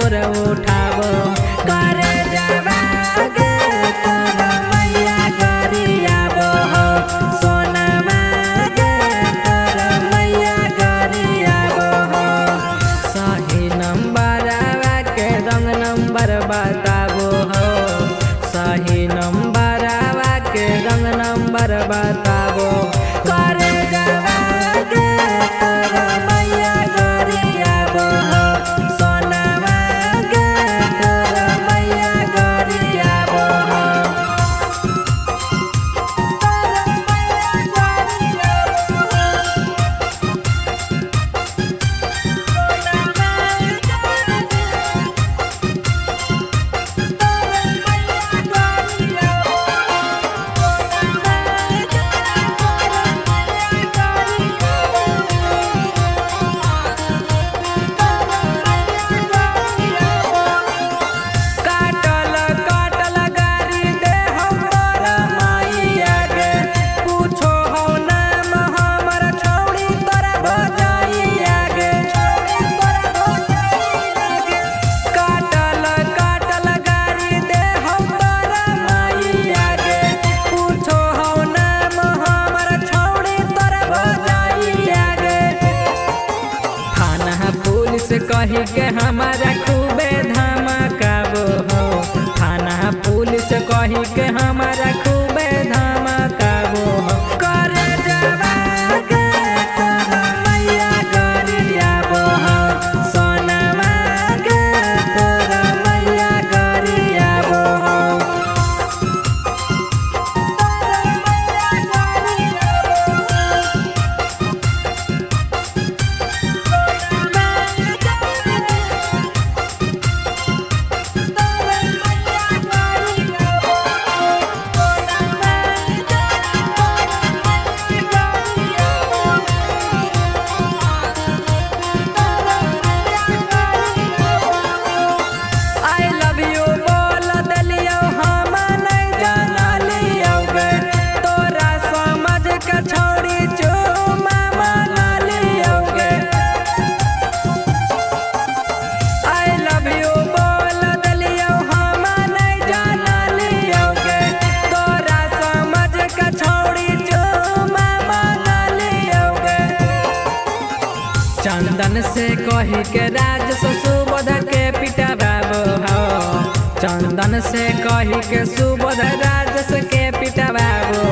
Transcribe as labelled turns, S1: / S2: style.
S1: तोर उठाबो करे जावा गे तोर मैया गरियाबो हो सोनामा गे तोर मैया गरियाबो हो सही नंबर के रंग नंबर बताबो हो सही नंबर के रंग नंबर बताबो करे जावा गे तोर मैया गरियाबो हो सोनामा गे तोर मैया गरियाबो हो कही के हमारा खूबे धमकाबो हो थाना पुलिस कही के हमारा खूबे धमकाबो हो करे जावा गे तोर मैया गरियाबो हो सोनामा गे तोर मैया गरियाबो हो चंदन से कही के राज सुबोध के पिटवाबो हो चंदन से कही के सुबोध राज के पिटवाबो